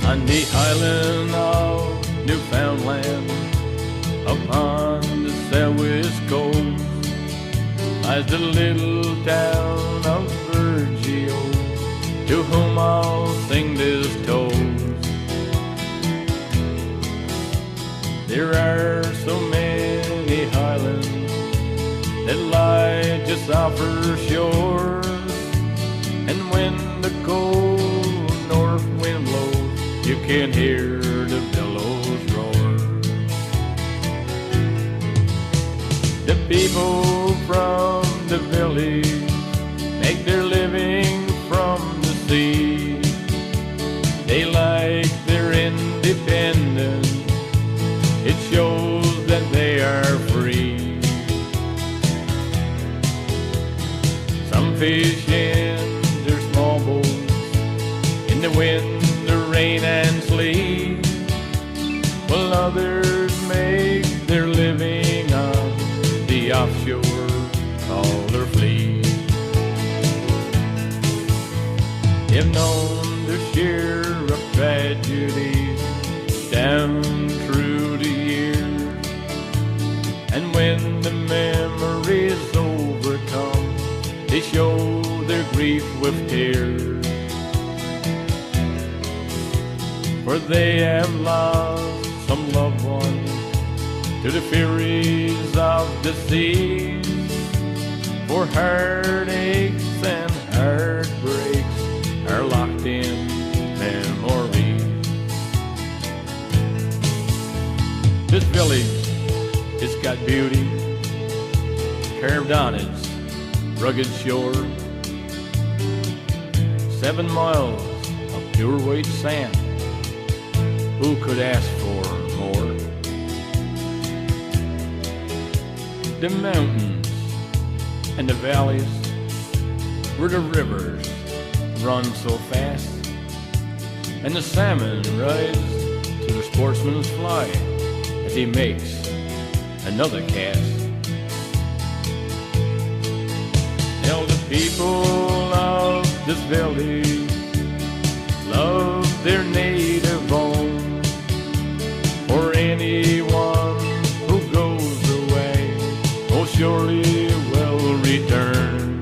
On the island of Newfoundland, upon the southwest coast, lies the little town of Virgil, to whom I'll sing this toast. There are so many highlands that lie just off her shore, and when the cold north wind blows, you can hear the billows roar. The people from the village make their living from the sea. They like their independence, it shows that they are free. Some fish in their small boats in the wind, the rain and sleet, while others make their living on the offshore trawler fleet. They've known their share of tragedies down through the years, and when the memories overcome, they show their grief with tears. For they have lost some loved ones to the furies of the seas, for heartaches and heartbreaks are locked in memories. This village has got beauty carved on its rugged shore. 7 miles of pure white sand, who could ask for more? The mountains and the valleys where the rivers run so fast, and the salmon rise to the sportsman's fly as he makes another cast. Now the people of this village love their native home, for anyone who goes away oh surely will return.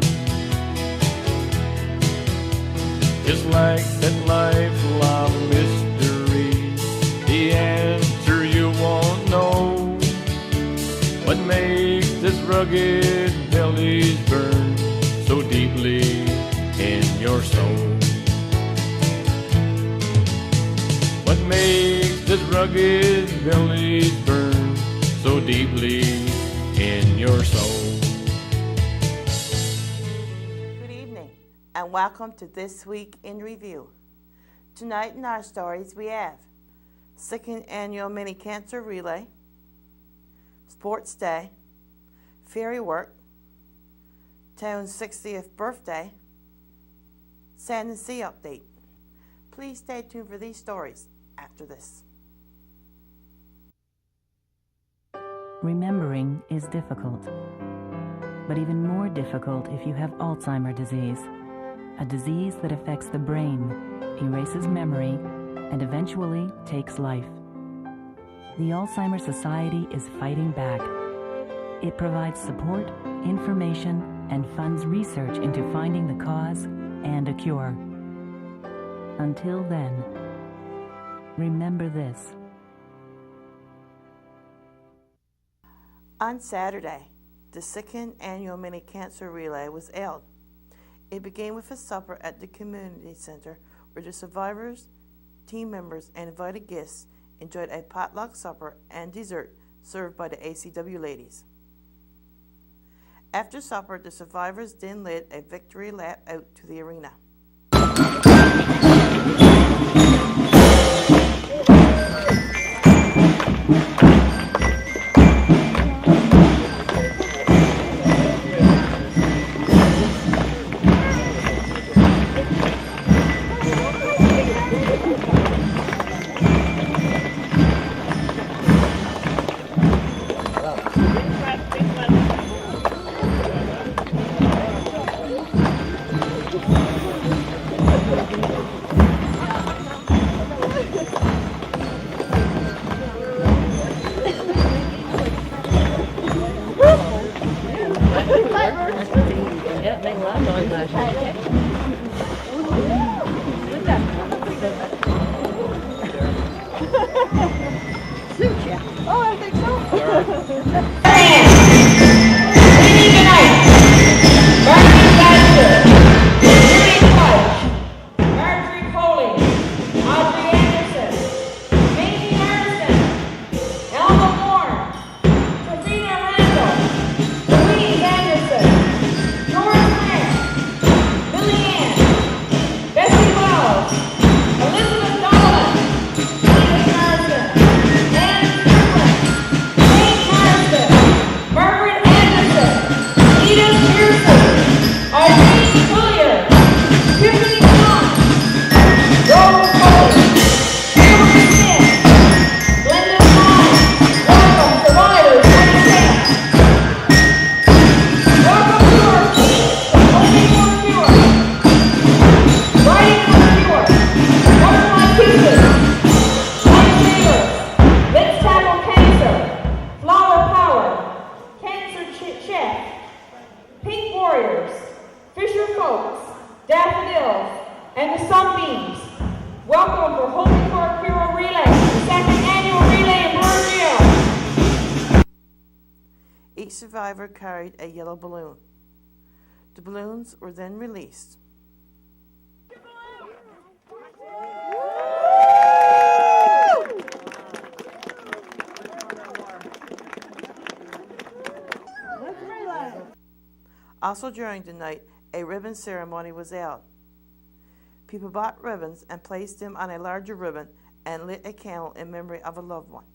Just like that lifelong mystery, the answer you won't know. What makes this rugged village burn so deeply in your soul? What makes this rugged village burn so deeply in your soul? Good evening and welcome to This Week in Review. Tonight in our stories we have Second Annual Mini Cancer Relay, Sports Day, Ferry Work, Town's 60th birthday, Sand and Sea Update. Please stay tuned for these stories after this. Remembering is difficult, but even more difficult if you have Alzheimer's disease, a disease that affects the brain, erases memory, and eventually takes life. The Alzheimer's Society is fighting back. It provides support, information, and funds research into finding the cause and a cure. Until then, remember this. On Saturday, the second annual Mini Cancer Relay was held. It began with a supper at the community center where the survivors, team members, and invited guests enjoyed a potluck supper and dessert served by the ACW ladies. After supper, the survivors then led a victory lap out to the arena. survivor carried a yellow balloon. The balloons were then released. Also during the night, a ribbon ceremony was held. People bought ribbons and placed them on a larger ribbon and lit a candle in memory of a loved one.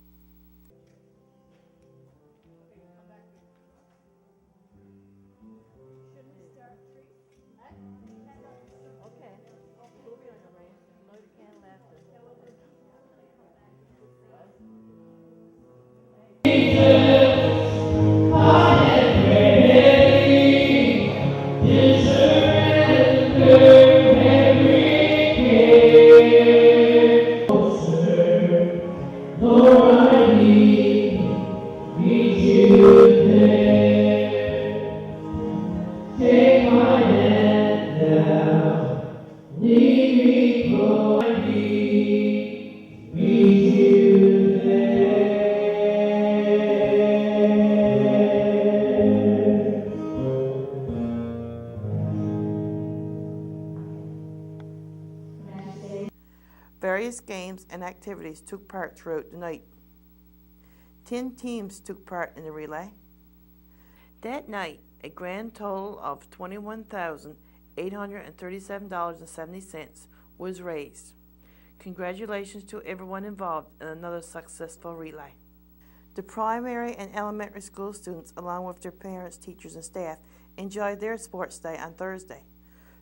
Various games and activities took part throughout the night. 10 teams took part in the relay. That night, a grand total of $21,837.70 was raised. Congratulations to everyone involved in another successful relay. The primary and elementary school students, along with their parents, teachers, and staff, enjoyed their sports day on Thursday.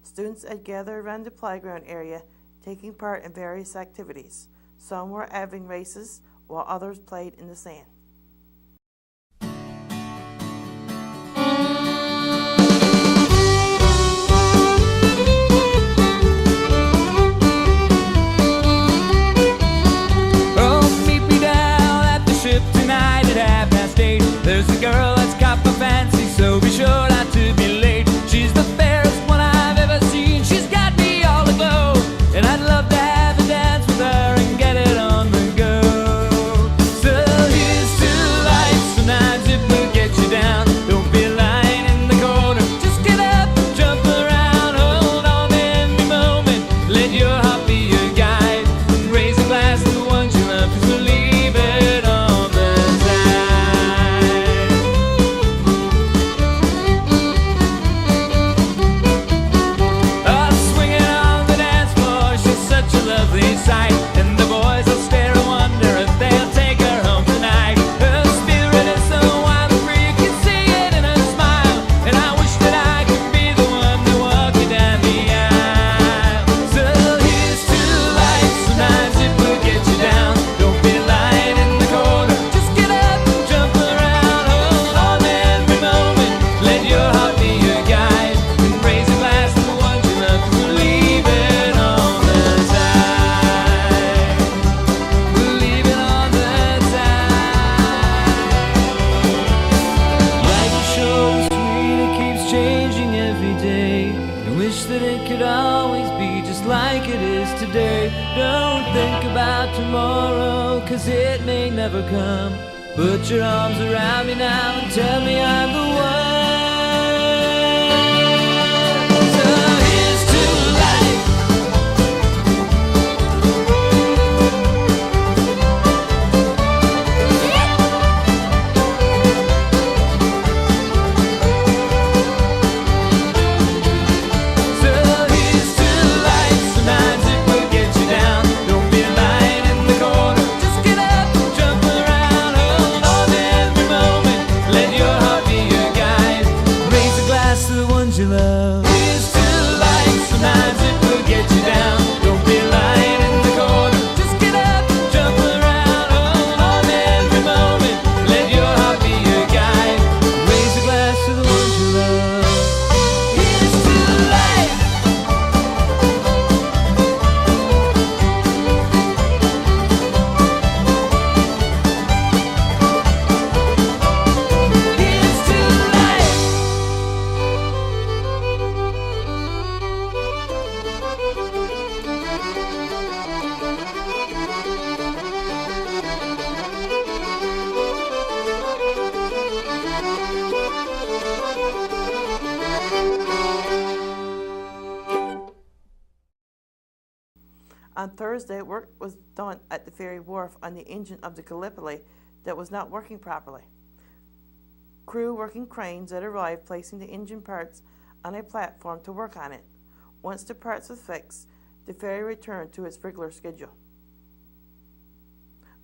Students had gathered around the playground area, taking part in various activities. Some were having races, while others played in the sand. Oh, meet me down at the ship tonight at 8:30. There's a girl that's got my fancy, so be sure not to be late. She's the fairest one I've ever seen. She's got me all aglow, and I'd love to have a dance with her and get it on the go. So here's to life, sometimes it will get you down. Don't be lying in the corner, just get up and jump around. Hold on every moment, let your heart be your guide, and raise a glass to the ones you love, 'cause we'll leave it on the side. Oh, swinging on the dance floor, she's such a lovely sight, and the boys will stare and wonder if they'll take her home tonight. Her spirit is so wild and free, you can see it in her smile, and I wish that I could be the one to walk you down the aisle. So here's to life, sometimes it will get you down. Don't be lying in the corner, just get up and jump around. Hold on every moment, let your heart be your guide, and raise a glass to the ones you love, 'cause we'll leave it on the side. We'll leave it on the side. Life is short and sweet, it keeps changing every day. I wish that it could always be just like it is today. Don't think about tomorrow, 'cause it may never come. Put your arms around me now and tell me I'm the one. So here's to life. So here's to life, sometimes it will get you down. Don't be lying in the corner, just get up and jump around. Hold on every moment, let your heart be your guide, On Thursday, work was done at the ferry wharf on the engine of the Gallipoli that was not working properly. Crew working cranes that arrived placing the engine parts on a platform to work on it. Once the parts were fixed, the ferry returned to its regular schedule.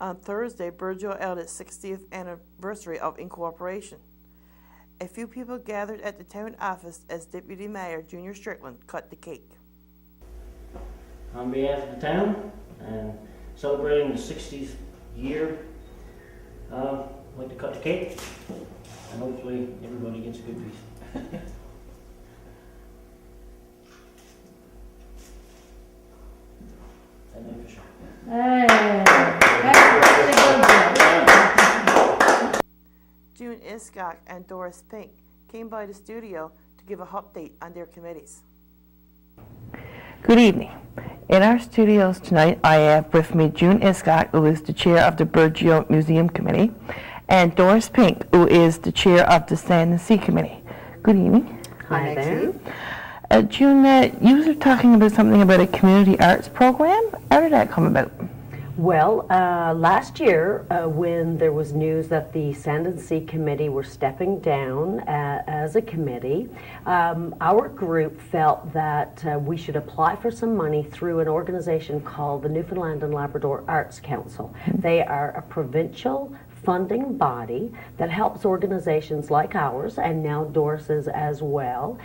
On Thursday, Burgeo held its 60th anniversary of incorporation. A few people gathered at the town office as Deputy Mayor Junior Strickland cut the cake. On behalf of the town and celebrating the 60th year, I'd like to cut the cake and hopefully everybody gets a good piece. That's it for sure. June Iscock and Doris Pink came by the studio to give an update on their committees. Good evening. In our studios tonight, I have with me June Iscock, who is the chair of the Burgeo Museum Committee, and Doris Pink, who is the chair of the Sand and Sea Committee. Good evening. Hi there. June, you were talking about something about a community arts program. How did that come about? Well, last year, when there was news that the Sand and Sea Committee were stepping down as a committee, our group felt that we should apply for some money through an organization called the Newfoundland and Labrador Arts Council. They are a provincial funding body that helps organizations like ours, and now Doris's as well,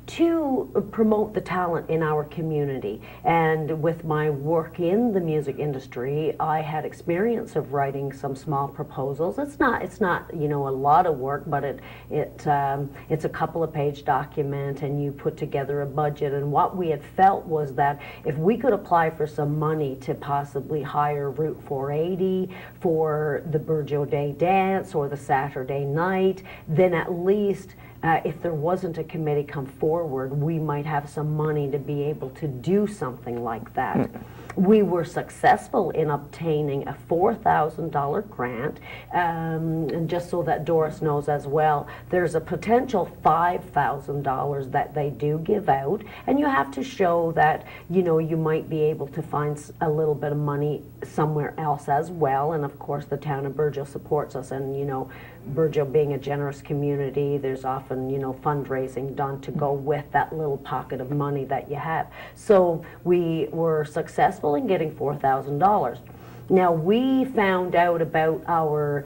to promote the talent in our community. And with my work in the music industry, I had experience of writing some small proposals. It's not you know, a lot of work, but it's a couple of page document, and you put together a budget. And what we had felt was that if we could apply for some money to possibly hire Route 480 for the Burgeo Day Dance or the Saturday night, then at least if there wasn't a committee come forward, we might have some money to be able to do something like that. We were successful in obtaining a $4,000 grant, and just so that Doris knows as well, there's a potential $5,000 that they do give out, and you have to show that, you know, you might be able to find a little bit of money somewhere else as well. And of course the town of Burgeo supports us, and you know, Burgeo being a generous community, there's often, you know, fundraising done to go with that little pocket of money that you have. So we were successful in getting $4,000. Now, we found out about our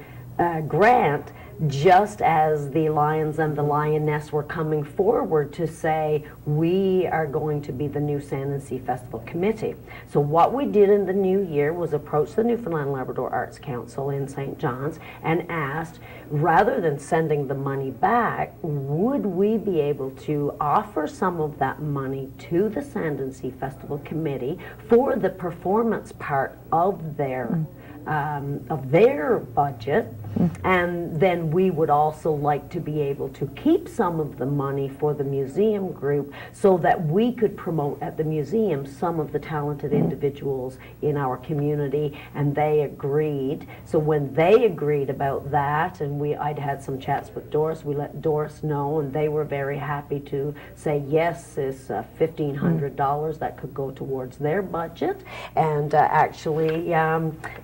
grant just as the Lions and the Lioness were coming forward to say, we are going to be the new Sand and Sea Festival Committee. So what we did in the new year was approach the Newfoundland Labrador Arts Council in St. John's and asked, rather than sending the money back, would we be able to offer some of that money to the Sand and Sea Festival Committee for the performance part of their budget, and then we would also like to be able to keep some of the money for the museum group so that we could promote at the museum some of the talented individuals in our community. And they agreed. So when they agreed about that, and I'd had some chats with Doris, we let Doris know, and they were very happy to say yes, it's $1,500 that could go towards their budget. And actually,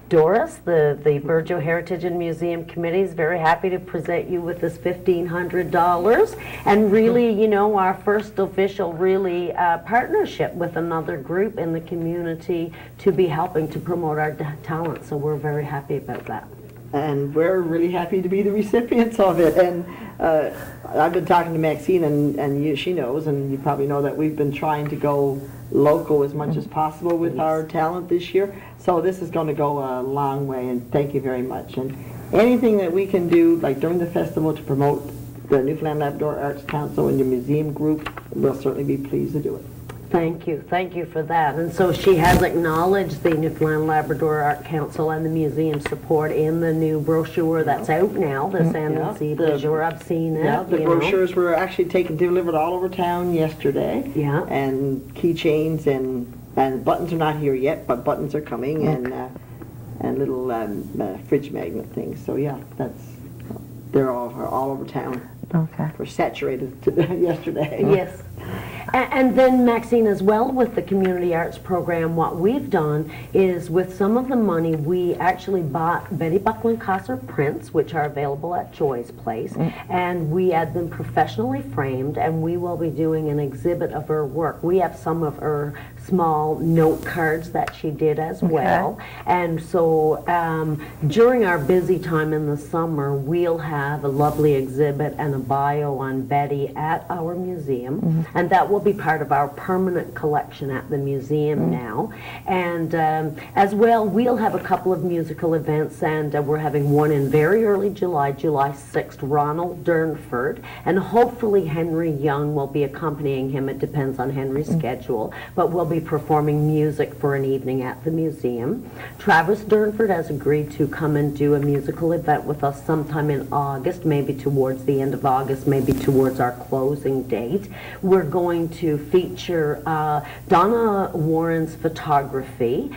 Doris, the Burgeo Heritage and Museum Committee, is very happy to present you with this $1,500, and really, you know, our first official really partnership with another group in the community to be helping to promote our talent. So we're very happy about that. And we're really happy to be the recipients of it. And I've been talking to Maxine, and she knows, and you probably know that we've been trying to go local as much as possible with our talent this year. So this is going to go a long way, and thank you very much. And anything that we can do, like during the festival, to promote the Newfoundland Labrador Arts Council and your museum group, we'll certainly be pleased to do it. Thank you for that. And so she has acknowledged the Newfoundland Labrador Art Council and the museum support in the new brochure that's out now, the Sand and Sea brochure. I've seen it. Yeah, the brochures were actually delivered all over town yesterday. Yeah. And keychains and buttons are not here yet, but buttons are coming, and little fridge magnet things. So yeah, they're all over town. Okay. We're saturated yesterday. Yes. And then, Maxine, as well, with the community arts program, what we've done is with some of the money, we actually bought Betty Buckland Kosser prints, which are available at Joy's Place, and we had them professionally framed, and we will be doing an exhibit of her work. We have some of her small note cards that she did as well. And so during our busy time in the summer, we'll have a lovely exhibit and a bio on Betty at our museum, and that will be part of our permanent collection at the museum now. And as well, we'll have a couple of musical events, and we're having one in very early July, July 6th, Ronald Durnford, and hopefully Henry Young will be accompanying him. It depends on Henry's schedule, but we'll be performing music for an evening at the museum. Travis Durnford has agreed to come and do a musical event with us sometime in August, maybe towards the end of August, maybe towards our closing date. We're going to feature Donna Warren's photography.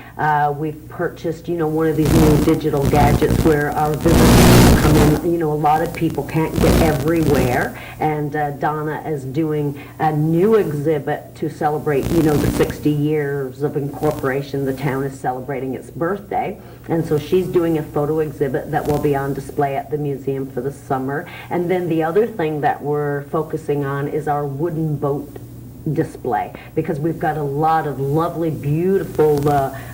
We've purchased, one of these new digital gadgets where our visitors come in. A lot of people can't get everywhere, and Donna is doing a new exhibit to celebrate, the 60 years of incorporation. The town is celebrating its birthday, and so she's doing a photo exhibit that will be on display at the museum for the summer. And then the other thing that we're focusing on is our wooden boat display, because we've got a lot of lovely, beautiful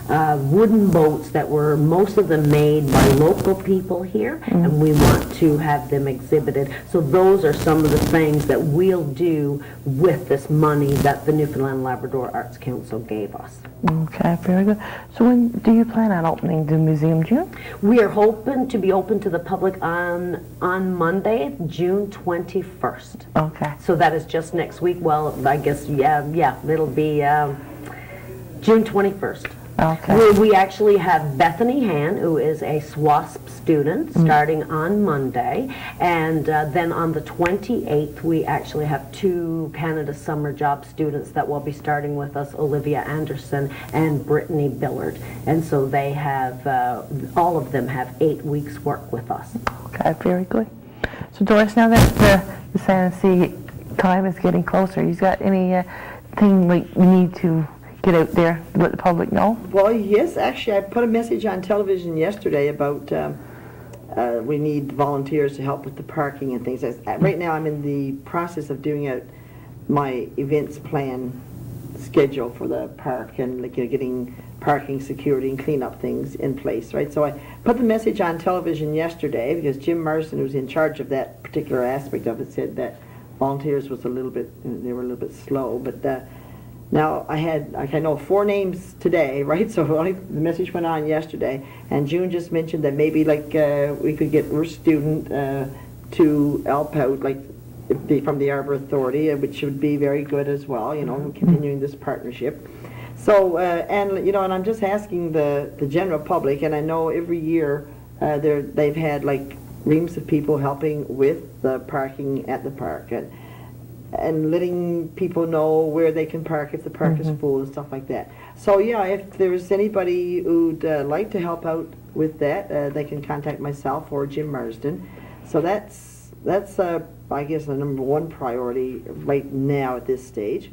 wooden boats that were most of them made by local people here, and we want to have them exhibited. So those are some of the things that we'll do with this money that the Newfoundland Labrador Arts Council gave us. Okay, very good. So when do you plan on opening the museum, June? We are hoping to be open to the public on Monday, June 21st. Okay. So that is just next week. Well, I guess, yeah, it'll be June 21st. Okay. We actually have Bethany Han, who is a SWASP student, starting on Monday, and then on the 28th, we actually have 2 Canada Summer Job students that will be starting with us, Olivia Anderson and Brittany Billard, and so they have, all of them have 8 weeks work with us. Okay, very good. So Doris, now that the Sandsea time is getting closer, you got any thing like you need to get out there to let the public know? Well, yes, actually, I put a message on television yesterday about we need volunteers to help with the parking and things. Right now, I'm in the process of doing my events plan schedule for the park and getting parking, security, and cleanup things in place, right? So I put the message on television yesterday because Jim Marston, who's in charge of that particular aspect of it, said that volunteers was they were a little bit slow, but now I know 4 names today, right? So the message went on yesterday, and June just mentioned that maybe we could get her student to help out, from the Arbor Authority, which would be very good as well. Continuing this partnership. So and I'm just asking the general public, and I know every year they've had reams of people helping with the parking at the park and letting people know where they can park if the park is full and stuff like that. So yeah, if there's anybody who'd like to help out with that, they can contact myself or Jim Marsden. So that's I guess the number 1 priority right now at this stage.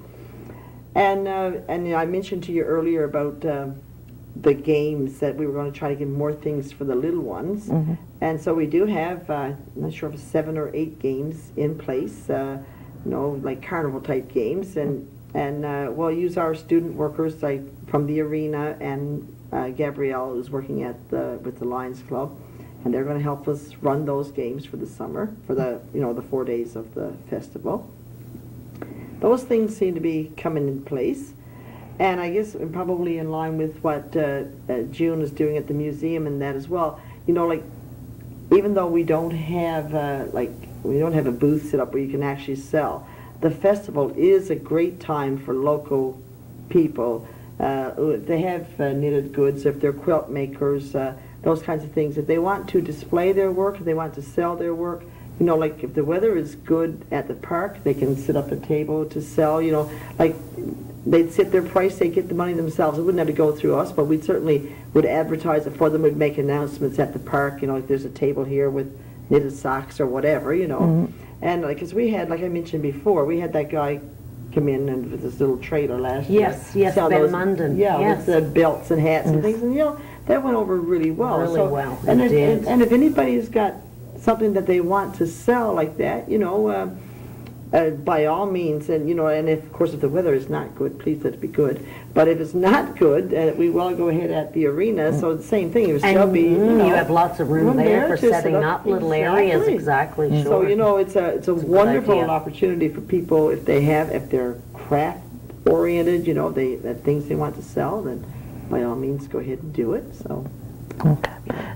And I mentioned to you earlier about the games that we were going to try to get more things for the little ones. And so we do have, I'm not sure if 7 or 8 games in place. Carnival type games, and we'll use our student workers from the arena and Gabrielle, who's working with the Lions Club, and they're going to help us run those games for the summer, for the 4 days of the festival. Those things seem to be coming in place, and I guess probably in line with what June is doing at the museum and that as well. Even though we don't have a booth set up where you can actually sell, the festival is a great time for local people. They have knitted goods, if they're quilt makers, those kinds of things. If they want to display their work, if they want to sell their work, if the weather is good at the park, they can set up a table to sell, they'd set their price, they'd get the money themselves. It wouldn't have to go through us, but we certainly would advertise it for them. We'd make announcements at the park, if there's a table here with knitted socks or whatever, And because we had, like I mentioned before, we had that guy come in and with this little trailer last year. Yes, Sell Ben those- Munden. Yeah, Yes. with the belts and hats and things, and that went over really well. Really well, And it did. and if anybody's got something that they want to sell like that, by all means, and and of course if the weather is not good, please let it be good. But if it's not good, we will go ahead at the arena. So the same thing, it would still be. You have lots of room there for to set setting up little areas. Exactly. So Sure. it's a a good wonderful idea. opportunity for people if they're craft oriented, they have things they want to sell, then by all means go ahead and do it. So. Okay.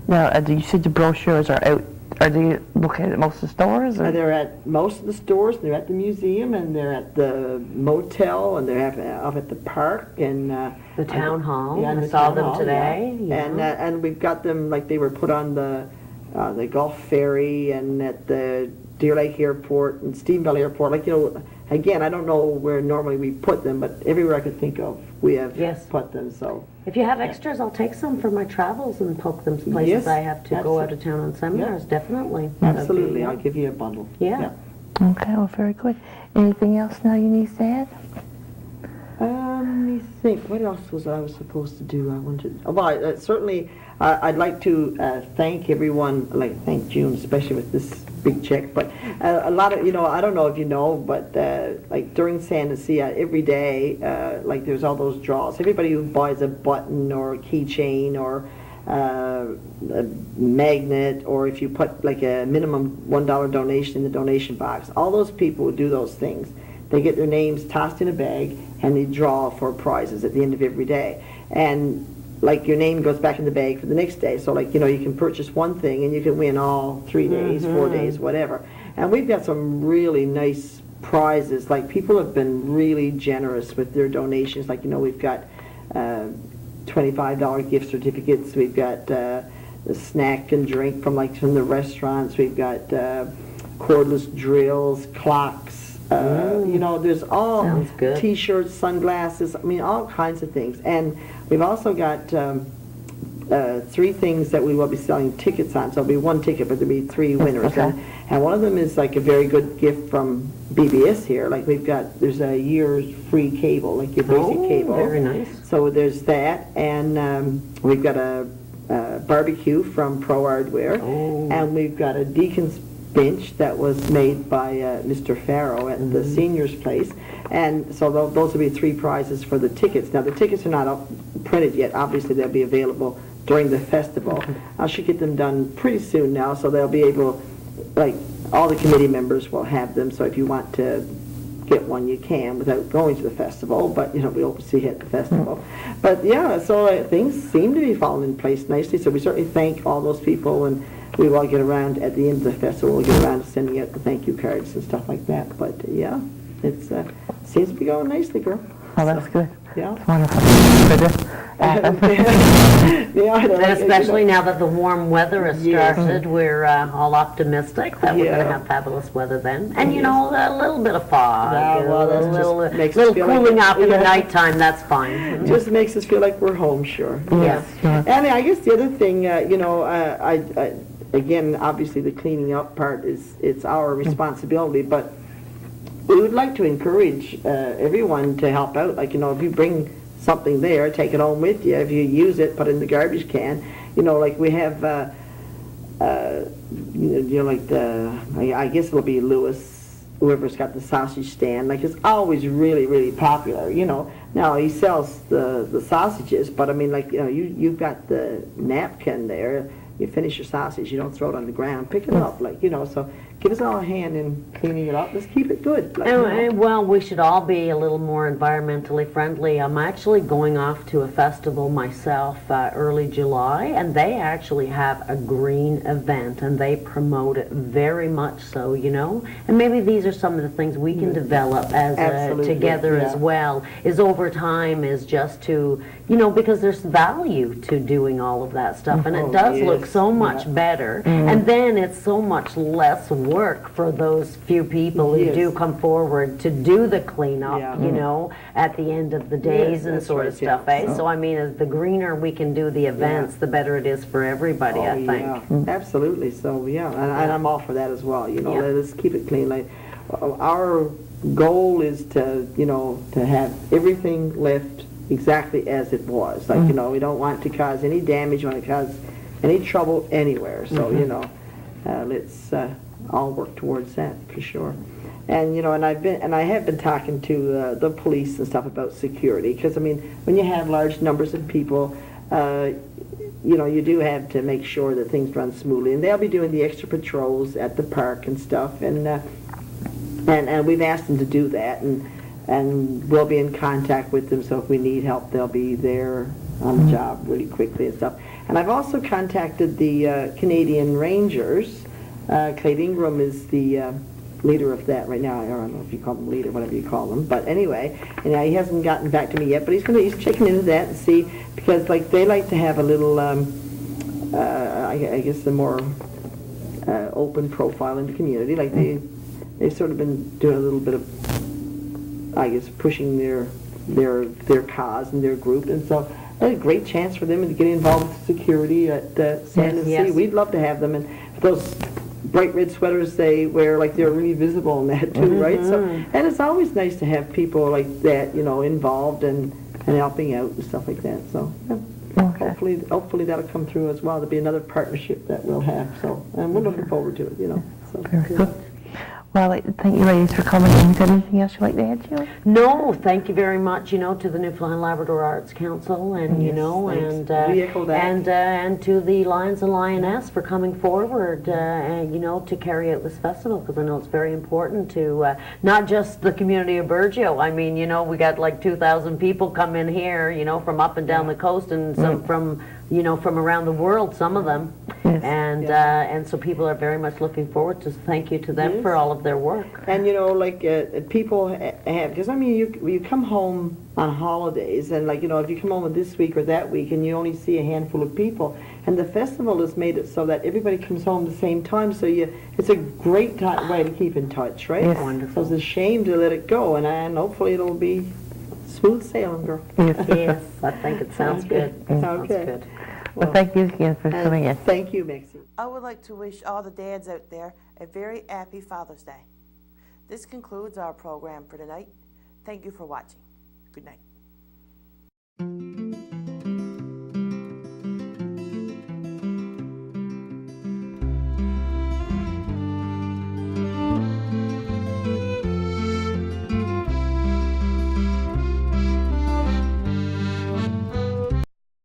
Now, you said the brochures are out. Are they located at most of the stores? Or? They're at most of the stores, they're at the museum, and they're at the motel, and they're up at the park, and The town hall. yeah, and I the saw town them hall, today. yeah. And we've got them like they were put on the Gulf Ferry and at the Deer Lake Airport and Stephenville Airport. Again, I don't know where normally we put them, but everywhere I could think of, we have Yes. put them. So. If you have extras, I'll take some for my travels and poke them places Yes, I have to go out of town on seminars. Definitely. That'd Absolutely, be- I'll give you a bundle. Yeah. Okay, well, very good. Anything else now you need to add? Let me think. What else was I supposed to do? I wanted. Well, certainly, I'd like to thank everyone. Thank June, especially with this big check. But a lot of I don't know if you know, but during San Lucia, every day, there's all those draws. Everybody who buys a button or a keychain or a magnet, or if you put a minimum $1 donation in the donation box, all those people who do those things, they get their names tossed in a bag and they draw for prizes at the end of every day. And your name goes back in the bag for the next day. So you can purchase one thing and you can win all 3 days, 4 days, whatever. And we've got some really nice prizes. People have been really generous with their donations. We've got $25 gift certificates. We've got the snack and drink from the restaurants. We've got cordless drills, clocks. There's all Sounds good. T-shirts, sunglasses. All kinds of things. And we've also got 3 things that we will be selling tickets on. So there'll be 1 ticket, but there'll be 3 winners. Okay. And one of them is a very good gift from BBS here. There's a year's free cable, your basic cable. Very nice. So there's that, and we've got a barbecue from Pro Hardware, and we've got a Deacon's bench that was made by Mr. Farrow at the seniors' place, and so those will be 3 prizes for the tickets. Now the tickets are not printed yet. Obviously they'll be available during the festival. I should get them done pretty soon now, so they'll be able, all the committee members will have them. So if you want to get one, you can without going to the festival, but we'll see you at the festival. But yeah, so things seem to be falling in place nicely, so we certainly thank all those people, and we will get around at the end of the festival, we'll get around to sending out the thank you cards and stuff like that. But yeah, it seems to be going nicely, girl. Oh, that's good. Yeah. That's wonderful. Good to happen. Yeah, I know. And especially now that the warm weather has Yes. started, we're all optimistic that we're going to Yeah. have fabulous weather then. And a little bit of fog, Yeah, well, that's a just little, makes us little feel like cooling it- off in the yeah. nighttime, that's fine. Just makes us feel like we're home, sure. Yes. And I guess the other thing, I again, obviously the cleaning up part it's our responsibility, but we would like to encourage everyone to help out. If you bring something there, take it home with you. If you use it, put it in the garbage can. We have, I guess it'll be Lewis, whoever's got the sausage stand. It's always really, really popular. Now he sells the sausages, but you've got the napkin there. You finish your sausage, you don't throw it on the ground. Pick it up, so give us all a hand in cleaning it up. Let's keep it good. Well, we should all be a little more environmentally friendly. I'm actually going off to a festival myself early July, and they actually have a green event, and they promote it very much so, And maybe these are some of the things we can develop as Absolutely, together yeah. as well, is over time, is just to, because there's value to doing all of that stuff, and it does yes, look so much yeah. better, and then it's so much less work for those few people who Yes. do come forward to do the cleanup, Yeah. at the end of the days Yes, and that's sort right, of stuff, yeah. eh? So I mean, as the greener we can do the events, the better it is for everybody, I think. Yeah, absolutely. So yeah, and I'm all for that as well. Yeah. Let's keep it clean. Our goal is to, you know, to have everything left exactly as it was. Like, you know, we don't want to cause any damage, we want to cause any trouble anywhere. So, you know, let's all work towards that for sure. And, you know, and I have been talking to the police and stuff about security, because, I mean, when you have large numbers of people, you know, you do have to make sure that things run smoothly. And they'll be doing the extra patrols at the park and stuff. And we've asked them to do that. And we'll be in contact with them, so if we need help, they'll be there on the job really quickly and stuff. And I've also contacted the Canadian Rangers. Clayton Ingram is the leader of that right now. I don't know if you call them leader, whatever you call them. But anyway, and he hasn't gotten back to me yet, but he's checking into that and see, because like they like to have a little, I guess a more open profile in the community. Like they've sort of been doing a little bit of, I guess, pushing their cause and their group, and so a great chance for them to get involved with security at Sandon. We'd love to have them, and those bright red sweaters they wear, like they're really visible in that too, right? So, and it's always nice to have people like that, you know, involved and helping out and stuff like that. So, hopefully that'll come through as well. There'll be another partnership that we'll have. So, and we're looking forward to it, you know. So, very good. Well, I'd like to thank you ladies for coming in. Is there anything else you'd like to add, Julie? No, thank you very much, you know, to the Newfoundland Labrador Arts Council, and you know, we echo that. and to the Lions and Lioness for coming forward, and you know, to carry out this festival, because I know it's very important to not just the community of Burgeo. I mean, you know, we got like 2,000 people come in here, you know, from up and down the coast, and some from, you know, from around the world, some of them. Yes. And so people are very much looking forward to, thank you to them for all of their work. And you know, like people have, because I mean, you come home on holidays, and like, you know, if you come home this week or that week and you only see a handful of people, and the festival has made it so that everybody comes home at the same time, so it's a great way to keep in touch, right? Yes. Wonderful. So it's a shame to let it go, and hopefully it'll be smooth sailing, girl. Yes, I think it sounds good. Sounds good. Well, thank you again for coming in. Thank you, Maxine. I would like to wish all the dads out there a very happy Father's Day. This concludes our program for tonight. Thank you for watching. Good night.